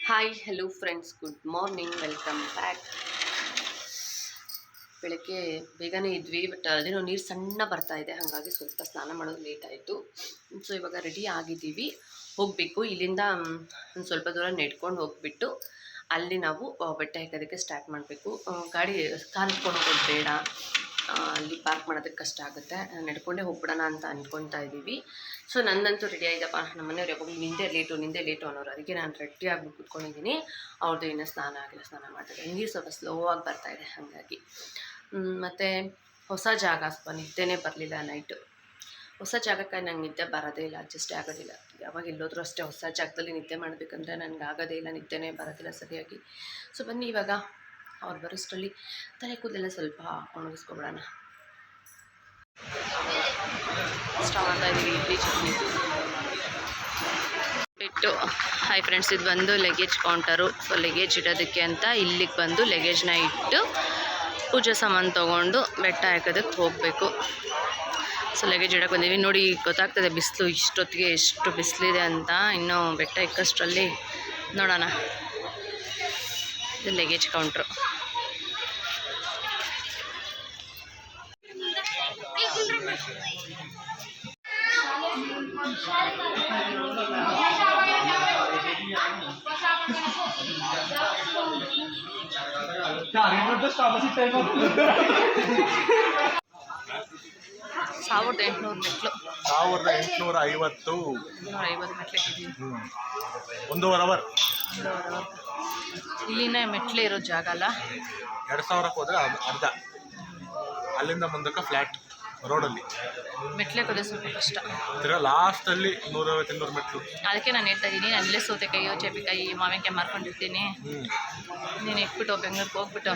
Hi hello friends, good morning, welcome back. ಬೆಳಗ್ಗೆ ಬೇಗನೆ ಇದ್ವಿ, ಬಟ್ ಅದೇನೋ ನೀರು ಸಣ್ಣ ಬರ್ತಾ ಇದೆ, ಹಾಗಾಗಿ ಸ್ವಲ್ಪ ಸ್ನಾನ ಮಾಡೋದು ಲೇಟ್ ಆಯಿತು. ಸೊ ಇವಾಗ ರೆಡಿ ಆಗಿದ್ದೀವಿ, ಹೋಗಬೇಕು. ಇಲ್ಲಿಂದ ಒಂದು ಸ್ವಲ್ಪ ದೂರ ನೆಡ್ಕೊಂಡು ಹೋಗಿಬಿಟ್ಟು ಅಲ್ಲಿ ನಾವು ಬೆಟ್ಟ ಹಾಕೋದಕ್ಕೆ ಸ್ಟಾರ್ಟ್ ಮಾಡಬೇಕು. ಗಾಡಿ ಕಾರ್ ಇಟ್ಕೊಂಡು ಹೋಗೋದು ಬೇಡ, ಅಲ್ಲಿ ಪಾರ್ಕ್ ಮಾಡೋದಕ್ಕೆ ಕಷ್ಟ ಆಗುತ್ತೆ. ನಡ್ಕೊಂಡೇ ಹೋಗ್ಬಿಡೋಣ ಅಂತ ಅಂದ್ಕೊತಾ ಇದ್ದೀವಿ. ಸೊ ನನ್ನಂತೂ ರೆಡಿ ಆಯ್ತಪ್ಪ. ನಮ್ಮ ಮನೆಯವ್ರು ಯಾವಾಗಲೂ ನಿಂದೇ ಲೇಟು ಅನ್ನೋರು, ಅದಕ್ಕೆ ನಾನು ರೆಡಿ ಆಗಿಬಿಟ್ಟು ಕೂತ್ಕೊಂಡಿದ್ದೀನಿ. ಅವ್ರದ್ದು ಇನ್ನೂ ಸ್ನಾನ ಆಗಿಲ್ಲ, ಸ್ನಾನ ಮಾಡ್ತಾರೆ. ನೀರು ಸ್ವಲ್ಪ ಸ್ಲೋ ಆಗಿ ಬರ್ತಾಯಿದೆ, ಹಾಗಾಗಿ. ಮತ್ತು ಹೊಸ ಜಾಗ, ಸ್ವಲ್ಪ ನಿದ್ದೆನೇ ಬರಲಿಲ್ಲ ನೈಟು. ಹೊಸ ಜಾಗಕ್ಕೆ ನಂಗೆ ನಿದ್ದೆ ಬರೋದೇ ಇಲ್ಲ, ಅಡ್ಜಸ್ಟೇ ಆಗೋದಿಲ್ಲ. ಯಾವಾಗ ಎಲ್ಲೋದ್ರೂ ಅಷ್ಟೇ, ಹೊಸ ಜಾಗದಲ್ಲಿ ನಿದ್ದೆ ಮಾಡಬೇಕಂದ್ರೆ ನನಗೆ ಆಗೋದೇ ಇಲ್ಲ, ನಿದ್ದೆನೇ ಬರೋದಿಲ್ಲ ಸರಿಯಾಗಿ. ಸೊ ಬನ್ನಿ ಇವಾಗ ಅವ್ರು ಬರೋಷ್ಟರಲ್ಲಿ ತಲೆ ಕೂದಲೆಲ್ಲ ಸ್ವಲ್ಪ ಒಣಗಿಸ್ಕೊಬಿಡೋಣ. ಇಷ್ಟ ಮಾಡ್ತಾ ಇದ್ದೀವಿ ಇಡ್ಲಿ ಚಟ್ನಿ ಬಿಟ್ಟು. ಹಾಯ್ ಫ್ರೆಂಡ್ಸ್, ಇದು ಬಂದು ಲಗೇಜ್ ಕೌಂಟರು. ಸೊ ಲಗೇಜ್ ಇಡೋದಕ್ಕೆ ಅಂತ ಇಲ್ಲಿಗೆ ಬಂದು ಲಗೇಜ್ನ ಇಟ್ಟು ಪೂಜೆ ಸಾಮಾನು ತೊಗೊಂಡು ಬೆಟ್ಟ ಹಾಕೋದಕ್ಕೆ ಹೋಗಬೇಕು. ಸೊ ಲಗೇಜ್ ಇಡೋಕೆ ಬಂದೀವಿ. ನೋಡಿ ಗೊತ್ತಾಗ್ತದೆ ಬಿಸಿಲು ಇಷ್ಟೊತ್ತಿಗೆ ಎಷ್ಟು ಬಿಸಿಲಿದೆ ಅಂತ. ಇನ್ನೂ ಬೆಟ್ಟ ಇಕ್ಕಷ್ಟರಲ್ಲಿ ನೋಡೋಣ. ಇದು ಲಗೇಜ್ ಕೌಂಟ್ರು. ಸಾವಿರದ 800 ಮೆಟ್ಲು. 1850 ಮೆಟ್ಲಿದ್ದೀವಿ. 1.5 ಅವರ್. ಇಲ್ಲಿನ ಮೆಟ್ಲೆ ಇರೋ ಜಾಗ ಅಲ್ಲ. 2000ಕ್ಕೆ ಹೋದರೆ ಅರ್ಧ, ಅಲ್ಲಿಂದ ಮುಂದಕ್ಕೆ ಫ್ಲ್ಯಾಟ್ ರೋಡಲ್ಲಿ. ಮೆಟ್ಲೆ ಕೊದೆ ಸ್ವಲ್ಪ ಕಷ್ಟ. ತಿರ್ಗಾ ಲಾಸ್ಟಲ್ಲಿ 150-200 ಮೆಟ್ಲು. ಅದಕ್ಕೆ ನಾನು ಹೇಳ್ತಾ ಇದ್ದೀನಿ, ನಾನು ಇಲ್ಲೇ ಸೌತೆಕಾಯಿ, ಚೇಪಿಕಾಯಿ, ಮಾವಿನಕಾಯಿ ಮಾರ್ಕೊಂಡಿರ್ತೀನಿ. ನೀನು ಇಟ್ಬಿಟ್ಟು ಬೆಂಗಳೂರಿಗೆ ಹೋಗ್ಬಿಟ್ಟು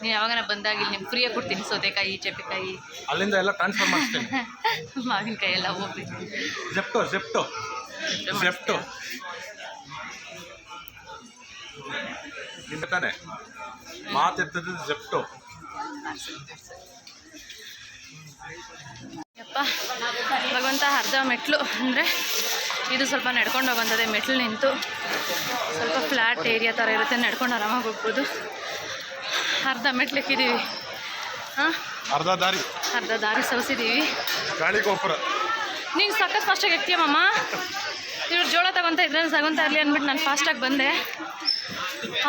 ನೀನು ಯಾವಾಗ ಬಂದಾಗ ಇಲ್ಲಿ ನಿಮ್ಗೆ ಫ್ರೀಯಾಗಿ ಕೊಡ್ತೀನಿ ಸೌತೆಕಾಯಿ, ಚೇಪಿಕಾಯಿ. ಅಲ್ಲಿಂದ ಎಲ್ಲ ಟ್ರಾನ್ಸ್ಫರ್ ಮಾಡಿಸ್ತೇನೆ. ಮಾವಿನಕಾಯಿ ಎಲ್ಲ ಹೋಗ್ಬಿಟ್ಟು ಜೆಪ್ಟೋ ನಿನ್ನ ತಾನೆ ಮಾತಿರ್ತದೆ. ಜೆಪ್ಟೋ ಯಪ್ಪ ಭಗವಂತ. ಅರ್ಧ ಮೆಟ್ಲು ಅಂದರೆ ಇದು ಸ್ವಲ್ಪ ನಡ್ಕೊಂಡು ಹೋಗೋಂಥದ್ದೇ. ಮೆಟ್ಲು ನಿಂತು ಸ್ವಲ್ಪ ಫ್ಲ್ಯಾಟ್ ಏರಿಯಾ ಥರ ಇರುತ್ತೆ, ನಡ್ಕೊಂಡು ಆರಾಮಾಗಿ ಹೋಗ್ಬೋದು. ಅರ್ಧ ಮೆಟ್ಲಿಕ್ಕಿದ್ದೀವಿ. ಹಾಂ, ಅರ್ಧ ದಾರಿ ಸವಿಸಿದ್ದೀವಿ. ಗಾಳಿ ಗೋಪುರ. ನೀನು ಸಖತ್ ಫಾಸ್ಟಾಗಿ ಎಕ್ತೀಯಮ್ಮ. ಇವ್ರು ಜೋಳ ತಗೊತಾ ಇದ್ರೆ ತಗೊತಾ ಇರಲಿ ಅಂದ್ಬಿಟ್ಟು ನಾನು ಫಾಸ್ಟಾಗಿ ಬಂದೆ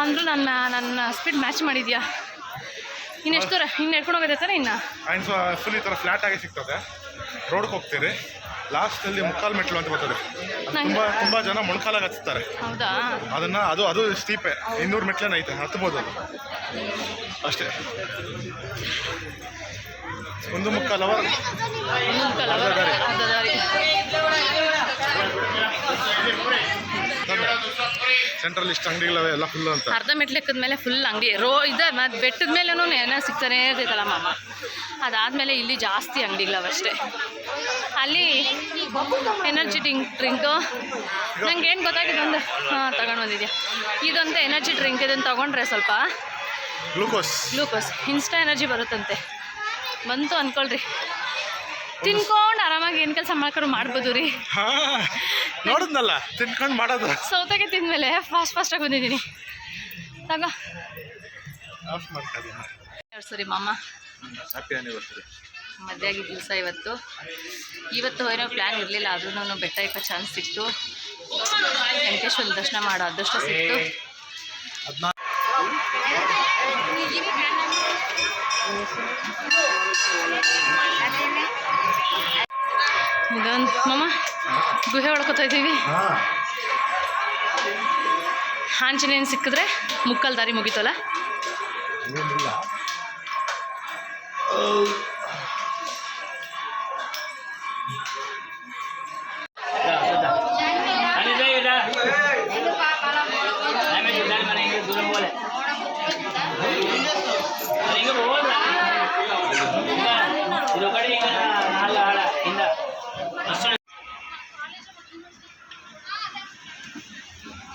ಅಂದರೂ ನನ್ನ ಸ್ಪೀಡ್ ಮ್ಯಾಚ್ ಮಾಡಿದ್ಯಾ. ಇನ್ನು ಎಷ್ಟು ದೂರ ಇನ್ನು ನಡ್ಕೊಂಡು ಹೋಗೋದೇ ತಾನೆ? ಇನ್ನು ಫುಲ್ ಈ ಥರ ಫ್ಲ್ಯಾಟ್ ಆಗಿ ಸಿಗ್ತದೆ. ರೋಡ್ಗೆ ಹೋಗ್ತೀರಿ, ಲಾಸ್ಟಲ್ಲಿ ಮುಕ್ಕಾಲು ಮೆಟ್ಲು ಅಂತ ಬರ್ತದೆ. ತುಂಬ ಜನ ಮೊಣಕಾಲಾಗಿ ಹಚ್ತಾರೆ. ಹೌದಾ? ಅದು ಸ್ಟೀಪೆ. 200 ಮೆಟ್ಲೇನ ಐತೆ, ಹತ್ಬೋದು ಅದು ಅಷ್ಟೇ. 1.25 ಅವರ್ ಅರ್ಧ ದಾರಿ. ಸೆಂಟ್ರಲ್ ಇಷ್ಟು ಅಂಗಡಿಗಳವೆ, ಎಲ್ಲ ಫುಲ್ಲು ಅಂತ. ಅರ್ಧ ಮೆಟ್ಲು ಎಕ್ಕಿದ್ಮೇಲೆ ಫುಲ್ ಅಂಗಡಿ ಇದೆ. ಮತ್ತು ಬೆಟ್ಟದ ಮೇಲೇನೂ ಏನೋ ಸಿಗ್ತಾನೆ ಇರ್ತೈತಲ್ಲ ಮಾಮ. ಅದಾದಮೇಲೆ ಇಲ್ಲಿ ಜಾಸ್ತಿ ಅಂಗಡಿಗಳವಷ್ಟೇ. ಅಲ್ಲಿ ಎನರ್ಜಿ ಡ್ರಿಂಕು ನಂಗೆ ಏನು ಗೊತ್ತಾಗಿದೆ ಒಂದು ತಗೊಂಡು ಬಂದಿದ್ಯಾ. ಇದೊಂದು ಎನರ್ಜಿ ಡ್ರಿಂಕ್. ಇದನ್ನು ತೊಗೊಂಡ್ರೆ ಸ್ವಲ್ಪ ಗ್ಲೂಕೋಸ್ ಇನ್ಸ್ಟಾ ಎನರ್ಜಿ ಬರುತ್ತಂತೆ. ಬಂತು ಅಂದ್ಕೊಳ್ರಿ, ತಿನ್ಕೊಂಡು ಆರಾಮಾಗಿ ಏನು ಕೆಲಸ ಮಾಡ್ಕೊಂಡು ಮಾಡ್ಬೋದು ರೀ. ನೋಡಿದ್ನಲ್ಲ ತಿನ್ಕೊಂಡು ಮಾಡೋದು. ಸೌತೆಗೆ ತಿಂದಮೇಲೆ ಫಾಸ್ಟಾಗಿ ಬಂದಿದ್ದೀನಿ. ತಗೋ. ಸರಿ ಮಾಮ, ಹ್ಯಾಪಿ ಆ್ಯನಿವರ್ಸರಿ. ಮದುವೆ ಆಗಿದ್ದ ದಿವಸ ಇವತ್ತು ಏನೋ ಪ್ಲ್ಯಾನ್ ಇರಲಿಲ್ಲ, ಆದ್ರೂ ಬೆಟ್ಟ ಇಕ್ಕೋ ಚಾನ್ಸ್ ಸಿಕ್ತು. ವೆಂಕಟೇಶ್ವರ ದರ್ಶನ ಮಾಡೋ ಅದೃಷ್ಟ ಸಿಕ್ತು. ಇದೊಂದು ಮಾಮ ಗುಹೆ ಒಳ್ಕೊತಾ ಇದ್ದೀವಿ. ಆಂಜನೇಯನ್ ಸಿಕ್ಕಿದ್ರೆ ಮುಕ್ಕಲ್ ದಾರಿ ಮುಗಿತಲ್ಲ.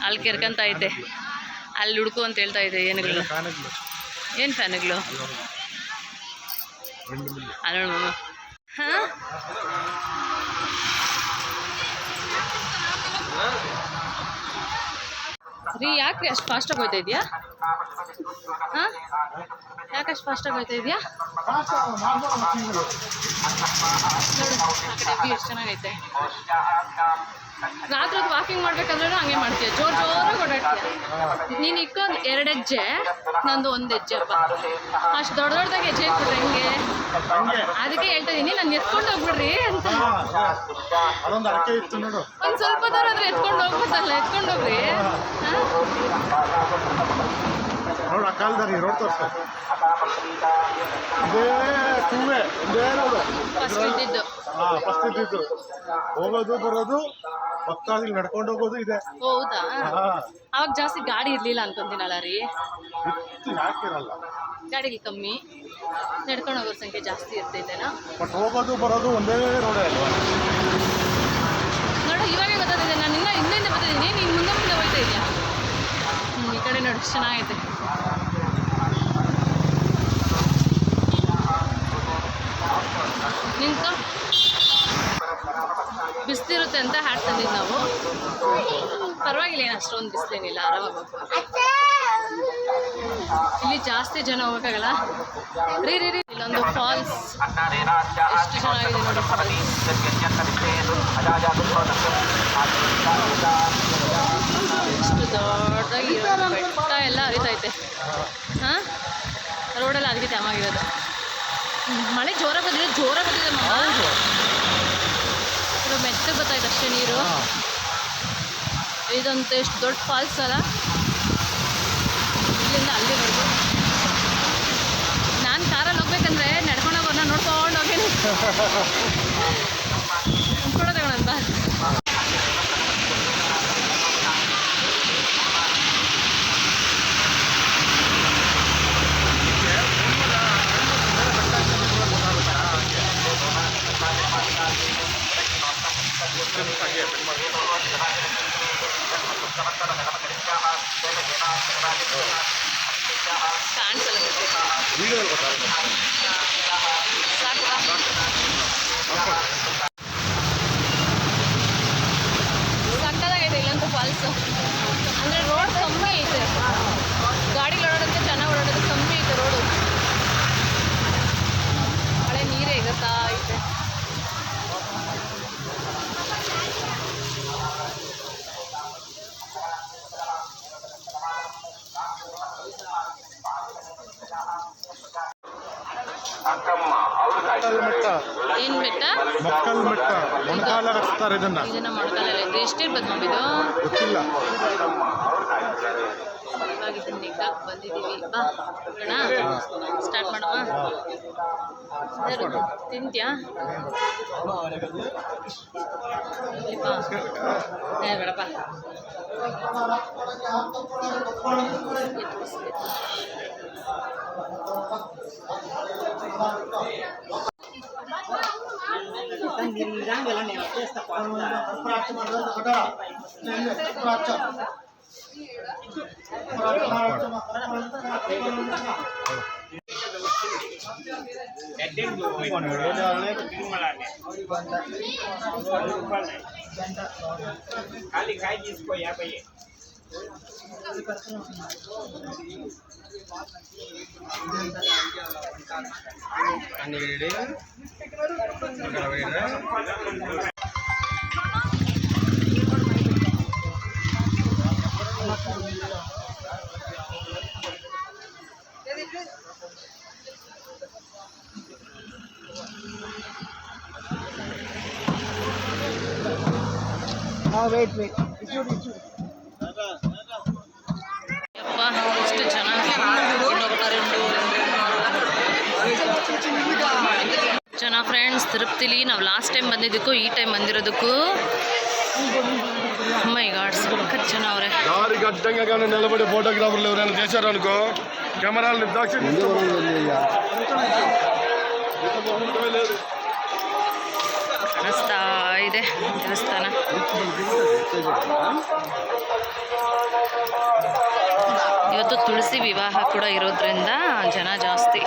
ಅಲ್ಲಿ ಕೆರ್ಕಂತ ಐತೆ, ಅಲ್ಲಿ ಹುಡುಕು ಅಂತ ಹೇಳ್ತಾ ಇದೆ. ಏನು ಫ್ಯಾನುಗಳು? ಅಲ್ಲ ಮಾಮ. ಹಾಂ, ರೀ ಯಾಕ್ರಿ ಅಷ್ಟು ಫಾಸ್ಟಾಗಿ ಹೋಗ್ತಾ ಇದೆಯಾ? ಹಾಂ, ಯಾಕೆ ಅಷ್ಟು ಫಾಸ್ಟಾಗಿ ಹೋಗ್ತಾ ಇದೆಯಾ? ನೋಡು ಆ ಕಡೆ ವ್ಯೂ ಎಷ್ಟು ಚೆನ್ನಾಗೈತೆ. ರಾತ್ರಿ ಹೊತ್ತು ವಾಕಿಂಗ್ ಮಾಡ್ಬೇಕಾದ್ರೂ ಹಂಗೆ ಮಾಡ್ತೀಯ, ಜೋರಾಗಿ ಓಡಾಡ್ತೀಯ. ನೀನು ಇಕ್ಕೊಂದು 2 ಹೆಜ್ಜೆ, ನಂದು 1 ಹೆಜ್ಜೆ ಅಪ್ಪ. ಅಷ್ಟು ದೊಡ್ಡದಾಗಿ ಹೆಜ್ಜೆ ಇಟ್ಬಿಟ್ರೆ ಹೆಂಗೆ? ಅದಕ್ಕೆ ಹೇಳ್ತಾ ಇದ್ದೀನಿ, ನಾನು ಎತ್ಕೊಂಡು ಹೋಗ್ಬಿಡ್ರಿ ಅಂತ. ಒಂದು ಸ್ವಲ್ಪ ದೂರ ಆದರೆ ಎತ್ಕೊಂಡು ಹೋಗ್ಬಿಟ್ಟಲ್ಲ, ಎತ್ಕೊಂಡು ಹೋಗ್ರಿ. ನೋಡು ಆ ಕಾಲದಲ್ಲಿ ರೋಡ್ ತೋರಿಸ್ತಾರೆ. ಫಸ್ಟ್ ಇದ್ದಿದ್ದು ಫಸ್ಟ್ ಇದ್ದಿದ್ದು ಹೋಗೋದು ಬರೋದು ಪಕ್ಕದಲ್ಲಿ ನಡ್ಕೊಂಡು ಹೋಗೋದು ಇದೆ. ಹೌದಾ? ಅವಾಗ ಜಾಸ್ತಿ ಗಾಡಿ ಇರ್ಲಿಲ್ಲ ಅನ್ಕೊಂತೀನಲ್ಲ ರೀ. ಯಾಕಿರಲ್ಲ, ಗಾಡಿಗಳು ಕಮ್ಮಿ, ನಡ್ಕೊಂಡು ಹೋಗೋರ ಸಂಖ್ಯೆ ಜಾಸ್ತಿ ಇರ್ತೈತೆನಾ. ಬಟ್ ಹೋಗೋದು ಬರೋದು ಒಂದೇ ರೋಡೇ ಅಲ್ವಾ? ನೋಡು ಇವಾಗೇ ಗೊತ್ತಾಗ್ತಿದೆ, ನಾನು ಹಿಂದಿಂದ ಬರ್ತಿದ್ದೀನಿ, ನೀನು ಮುಂದೆ ಹೋಗ್ತಾ ಇದೆಯಾ. ಈ ಕಡೆ ನೋಡಿ ಚೆನ್ನಾಗೈತೆ. ನಿಂತು ಬಿಸಿಲಿರುತ್ತೆ ಅಂತ ಹ್ಯಾಟ್ ತಂದಿದ್ದು ನಾವು. ಪರವಾಗಿಲ್ಲ, ಏನು ಅಷ್ಟೊಂದು ಬಿಸಿಲೇನಿಲ್ಲ, ಆರಾಮಾಗಿ ಇಲ್ಲಿ ಜಾಸ್ತಿ ಜನ ಹೋಗೋಕ್ಕಾಗಲ್ಲ. ರೀ ಇಲ್ಲೊಂದು ಫಾಲ್ಸ್ ಎಷ್ಟು ಚೆನ್ನಾಗಿದೆ ನೋಡಿ. ಎಷ್ಟು ದೊಡ್ಡದಾಗಿ ಬೆಟ್ಟ ಎಲ್ಲ ಹರಿತೈತೆ. ಹಾಂ, ರೋಡೆಲ್ಲ ಅದಕ್ಕೆ ಚೆನ್ನಾಗಿರೋದು. ಮಳೆ ಜೋರಾಗಿ ಬಂದಿದೆ ಮಮ್ಮ. ಇದು ಮೆತ್ತಗೆ ಗೊತ್ತಾಯ್ತು ಅಷ್ಟೇ ನೀರು. ಇದಂತೂ ಎಷ್ಟು ದೊಡ್ಡ ಫಾಲ್ಸ್ ಅಲ್ಲ, ಇಲ್ಲಿಂದ ಅಲ್ಲಿವರೆಗೂ. ನಾನು ಕಾರಲ್ಲಿ ಹೋಗ್ಬೇಕಂದ್ರೆ ನಡ್ಕೊಂಡು ಹೋಗೋಣ, ನೋಡ್ಕೊಂಡು ಹೋಗೇನಿ ಫೋಟೋ ತಗೊಳಂತ. ಕಾಣಿಸಲ್ಲ ಸಕ್ಕದಾಗೈತೆ ಇಲ್ಲಂತೂ ಫಾಲ್ಸು. ಅಂದರೆ ರೋಡ್ ಕಮ್ಮಿ ಐತೆ, ಗಾಡಿಗಳು ಓಡಾಡೋದಕ್ಕೆ ಚೆನ್ನಾಗಿ ಓಡಾಡೋದು ಕಮ್ಮಿ ಐತೆ ರೋಡು. ಮಳೆ ನೀರೇ ಎಗರ್ತಾ ಐತೆ. ಏನ್ ಬೆಟ್ಟ? ಮಕ್ಕಲ್ ಬೆಟ್ಟ. ಮೊಣಕಾಲ ಹಚ್ತಾರೆ ಇದನ್ನ ಮೊಣಕಾಲಲ್ಲಿ. ಎಷ್ಟಿರ್ಬೋದು ಮಮ್ಮ ಇದು? ಗೊತ್ತಿಲ್ಲ. ಇವಾಗ ಇದನ್ನ ನೆಗ್ಗಾಕ್ ಬಂದಿದ್ದೀವಿ. ಬಾ ಸ್ಟಾರ್ಟ್ ಮಾಡಮ್ಮ. ತಿಂತ್ಯಾ? ಬೇಡಪ್ಪ. खाली खाई जिसको यहाँ पे wait. ಎಷ್ಟು ಜನ ಫ್ರೆಂಡ್ಸ್. ತಿರುಪತಿಲಿ ನಾವು ಲಾಸ್ಟ್ ಟೈಮ್ ಬಂದಿದ್ದಕ್ಕೂ ಈ ಟೈಮ್ ಬಂದಿರೋದಕ್ಕೂ ಮೈ ಗಾಡ್ ಸಖತ್ ಜನ ಅವರೇ. దారికి అడ్డంగా నిలబడి ఫోటోగ్రాఫర్లు ఎవరైనా చేశారు అనుకో కెమెరాలు నిర్దాక్షి ಕಾಣಿಸ್ತಾ ಇದೆ ದೇವಸ್ಥಾನ. ಇವತ್ತು ತುಳಸಿ ವಿವಾಹ ಕೂಡ ಇರೋದ್ರಿಂದ ಜನ ಜಾಸ್ತಿ.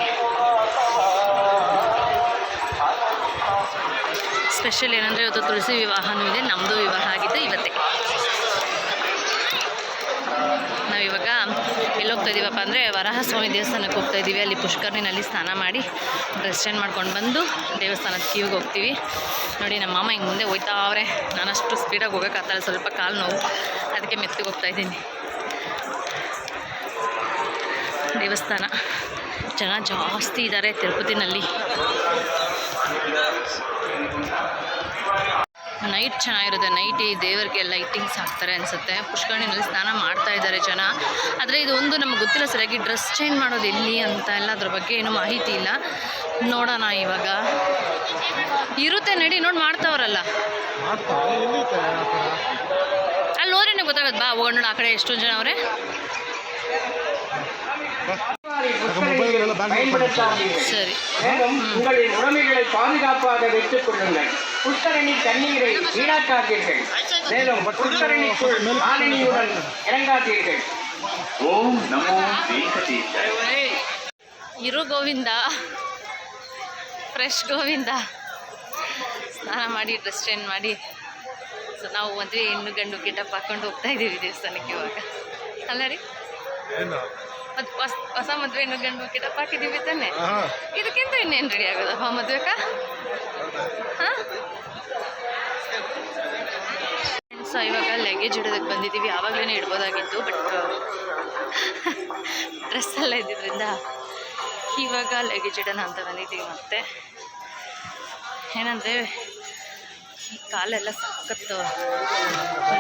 ಸ್ಪೆಷಲ್ ಏನಂದರೆ ಇವತ್ತು ತುಳಸಿ ವಿವಾಹನೂ ಇದೆ, ನಮ್ಮದು ವಿವಾಹ ಆಗಿದೆ ಇವತ್ತೇ. ನಾವಿವಾಗ ಎಲ್ಲಿ ಹೋಗ್ತಾ ಇದ್ದೀವಪ್ಪ ಅಂದರೆ ವರಾಹಸ್ವಾಮಿ ದೇವಸ್ಥಾನಕ್ಕೆ ಹೋಗ್ತಾ ಇದ್ದೀವಿ. ಅಲ್ಲಿ ಪುಷ್ಕರಣಿನಲ್ಲಿ ಸ್ನಾನ ಮಾಡಿ ಡ್ರೆಸ್ ಚೇಂಜ್ ಮಾಡ್ಕೊಂಡು ಬಂದು ದೇವಸ್ಥಾನದ ಕ್ಯೂಗೆ ಹೋಗ್ತೀವಿ. ನೋಡಿ ನಮ್ಮ ಮಾಮ ಹಿಂಗೆ ಮುಂದೆ ಹೋಯ್ತಾ ಅವ್ರೆ. ನಾನು ಅಷ್ಟು ಸ್ಪೀಡಾಗಿ ಹೋಗೋಕ್ಕಾಗ್ತಾಯಿಲ್ಲ, ಸ್ವಲ್ಪ ಕಾಲು ನೋವು, ಅದಕ್ಕೆ ಮೆತ್ತಿಗೆ ಹೋಗ್ತಾಯಿದ್ದೀನಿ. ದೇವಸ್ಥಾನ ಜನ ಜಾಸ್ತಿ ಇದ್ದಾರೆ ತಿರುಪತಿನಲ್ಲಿ. ನೈಟ್ ಚೆನ್ನಾಗಿರುತ್ತೆ. ನೈಟ್ ಈ ದೇವರಿಗೆ ಲೈಟಿಂಗ್ಸ್ ಹಾಕ್ತಾರೆ ಅನಿಸುತ್ತೆ. ಪುಷ್ಕರಣಿನಲ್ಲಿ ಸ್ನಾನ ಮಾಡ್ತಾ ಇದ್ದಾರೆ ಜನ. ಆದರೆ ಇದು ಒಂದು ನಮಗೆ ಗೊತ್ತಿಲ್ಲ ಸರಿಯಾಗಿ ಡ್ರೆಸ್ ಚೇಂಜ್ ಮಾಡೋದು ಎಲ್ಲಿ ಅಂತ ಎಲ್ಲ ಅದ್ರ ಬಗ್ಗೆ ಏನೂ ಮಾಹಿತಿ ಇಲ್ಲ. ನೋಡೋಣ ಇವಾಗ. ಇರುತ್ತೆ ನಡಿ, ನೋಡಿ ಮಾಡ್ತಾವ್ರಲ್ಲ ಅಲ್ಲಿ ನೋಡ್ರಿ ಗೊತ್ತಾಗತ್ತೆ. ಬಾ ಹೋಗೋಣ, ಆ ಕಡೆ ಎಷ್ಟೊಂದು ಜನ ಅವರೇ. சரி. மேலும் உங்களின் உடைமைகளை பாதுகாப்பாக வைத்துக் கொள்ளுங்கள். புஷ்கரணி தண்ணீரை வீணாக்காதீர்கள். மேலும் புஷ்கரணிக்குள் மாலினியுடன் இறங்காதீர்கள். ஓம் நமோ வெங்கடேசாய. ಇರು ಗೋವಿಂದ, ಫ್ರೆಶ್ ಗೋವಿಂದ. ಸ್ನಾನ ಮಾಡಿ ಡ್ರೆಸ್ ಚೇಂಜ್ ಮಾಡಿ ಸೊ ನಾವು ಮದುವೆ ಹೆಣ್ಣು ಗಂಡು ಗೆಟಪ್ ಹಾಕೊಂಡು ಹೋಗ್ತಾ ಇದ್ದೀವಿ ದೇವಸ್ಥಾನಕ್ಕೆ ಇವಾಗ. ಅಲ್ಲ ರೀ, ಅದು ಹೊಸ ಮದುವೆ ಹೆಣ್ಣು ಗಂಡು ಗೆಟಪ್ ಹಾಕಿದ್ದೀವಿ ತಾನೆ. ಇದಕ್ಕಿಂತ ಇನ್ನೇನು ರೆಡಿ ಆಗೋದಪ್ಪ ಮದುವೆಕ? ಹಾಂ ಫ್ರೆಂಡ್ಸ್, ಇವಾಗ ಲಗೇಜ್ ಇಡೋದಕ್ಕೆ ಬಂದಿದ್ದೀವಿ. ಆವಾಗಲೇ ಇಡ್ಬೋದಾಗಿತ್ತು, ಬಟ್ ಡ್ರೆಸ್ಸೆಲ್ಲ ಇದ್ದಿದ್ದರಿಂದ ಇವಾಗ ಲಗೇಜ್ ಇಡೋಣ ಅಂತ ಬಂದಿದ್ದೀವಿ. ಮತ್ತೆ ಏನಂದರೆ ಈ ಕಾಲೆಲ್ಲ ಸಖತ್ತು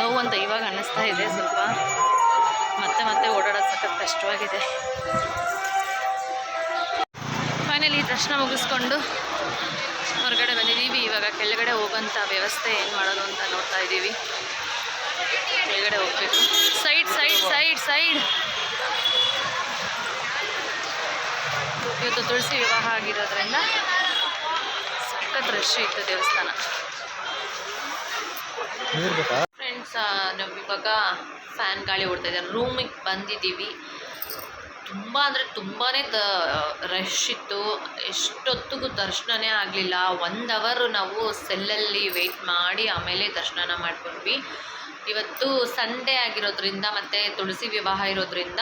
ನೋವು ಅಂತ ಇವಾಗ ಅನ್ನಿಸ್ತಾ ಇದೆ ಸ್ವಲ್ಪ. ಮತ್ತೆ ಓಡಾಡೋದು ಸಖತ್ ಕಷ್ಟವಾಗಿದೆ. ಫೈನಲಿ ದರ್ಶನ ಮುಗಿಸ್ಕೊಂಡು ಹೊರಗಡೆ ಬಂದಿದ್ದೀವಿ. ಇವಾಗ ಕೆಳಗಡೆ ಹೋಗೋಂಥ ವ್ಯವಸ್ಥೆ ಏನು ಮಾಡೋದು ಅಂತ ನೋಡ್ತಾ ಇದ್ದೀವಿ. ಕೆಳಗಡೆ ಹೋಗಬೇಕು. Side side side side. ಇವತ್ತು ತುಳಸಿ ವಿವಾಹ ಆಗಿರೋದ್ರಿಂದ ಸಖತ್ ರಶ್ ಇತ್ತು ದೇವಸ್ಥಾನ. ಫ್ರೆಂಡ್ಸ್, ನಾವು ಇವಾಗ ಫ್ಯಾನ್ ಗಾಳಿ ಓಡ್ತಾ ಇದ್ದಾರೆ. ರೂಮಿಗೆ ಬಂದಿದ್ದೀವಿ. ತುಂಬ ಅಂದರೆ ತುಂಬಾ ರಶ್ ಇತ್ತು. ಎಷ್ಟೊತ್ತಿಗೂ ದರ್ಶನನೇ ಆಗಲಿಲ್ಲ. 1 ಅವರ್ ನಾವು ಸೆಲ್ಲಲ್ಲಿ ವೆಯ್ಟ್ ಮಾಡಿ ಆಮೇಲೆ ದರ್ಶನ ಮಾಡ್ಕೊಂಡ್ವಿ. ಇವತ್ತು ಸಂಡೇ ಆಗಿರೋದ್ರಿಂದ ಮತ್ತು ತುಳಸಿ ವಿವಾಹ ಇರೋದ್ರಿಂದ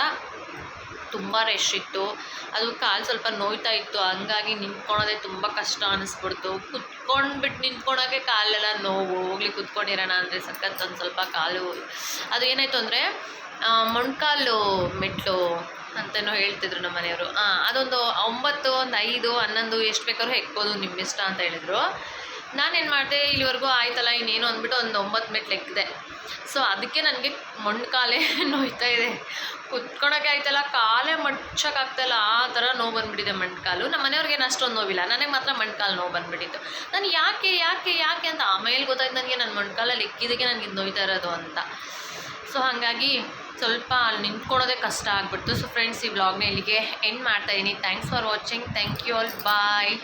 ತುಂಬ ರಶ್ ಇತ್ತು. ಅದು ಕಾಲು ಸ್ವಲ್ಪ ನೋಯ್ತಾ ಇತ್ತು, ಹಂಗಾಗಿ ನಿಂತ್ಕೊಳೋದೇ ತುಂಬ ಕಷ್ಟ ಅನ್ನಿಸ್ಬಿಡ್ತು. ಕುತ್ಕೊಂಡ್ಬಿಟ್ಟು ನಿಂತ್ಕೊಳೋಕ್ಕೆ ಕಾಲೆಲ್ಲ ನೋವು. ಹೋಗ್ಲಿ ಕುತ್ಕೊಂಡಿರೋಣ ಅಂದರೆ ಸಖತ್ ಒಂದು ಸ್ವಲ್ಪ ಕಾಲು ಅದು ಏನಾಯಿತು ಅಂದರೆ ಮೊಣಕಾಲು ಮೆಟ್ಲು ಅಂತಲೂ ಹೇಳ್ತಿದ್ರು ನಮ್ಮ ಮನೆಯವರು. ಅದೊಂದು 9, 5, 11 ಎಷ್ಟು ಬೇಕಾದ್ರೂ ಹೆಕ್ಬೋದು, ನಿಮ್ಮ ಇಷ್ಟ ಅಂತ ಹೇಳಿದರು. ನಾನೇನು ಮಾಡಿದೆ, ಇಲ್ಲಿವರೆಗೂ ಆಯ್ತಲ್ಲ ಇನ್ನೇನು ಅಂದ್ಬಿಟ್ಟು ಒಂದು 9 ಮೆಟ್ಲು ಎಕ್ಕಿದೆ. ಸೊ ಅದಕ್ಕೆ ನನಗೆ ಮೊಣಕಾಲೇ ನೋಯ್ತಾ ಇದೆ. ಕುತ್ಕೊಳಕ್ಕೆ ಆಯ್ತಲ್ಲ, ಕಾಲೇ ಮಡ್ಚೋಕ್ಕಾಗ್ತಾಯಿಲ್ಲ, ಆ ಥರ ನೋವು ಬಂದುಬಿಟ್ಟಿದೆ ಮೊಣಕಾಲು. ನಮ್ಮ ಮನೆಯವ್ರಿಗೇನು ಅಷ್ಟೊಂದು ನೋವಿಲ್ಲ, ನನಗೆ ಮಾತ್ರ ಮೊಣಕಾಲು ನೋವು ಬಂದುಬಿಟ್ಟಿತ್ತು. ನಾನು ಯಾಕೆ ಅಂತ ಆಮೇಲೆ ಗೊತ್ತಾಯ್ತು ನನಗೆ ನನ್ನ ಮೊಣಕಾಲಲ್ಲಿ ಎಕ್ಕಿದ್ದಕ್ಕೆ ನನಗೆ ನೋಯ್ತಾ ಇರೋದು ಅಂತ. ಸೊ ಹಾಗಾಗಿ ಸ್ವಲ್ಪ ಅಲ್ಲಿ ನಿಂತ್ಕೊಳೋದೇ ಕಷ್ಟ ಆಗಿಬಿಡ್ತು. ಸೊ ಫ್ರೆಂಡ್ಸ್, ಈ ವ್ಲಾಗ್ನ ಇಲ್ಲಿಗೆ ಎಂಡ್ ಮಾಡ್ತಾಯಿದ್ದೀನಿ. Thanks for watching. Thank you all. Bye.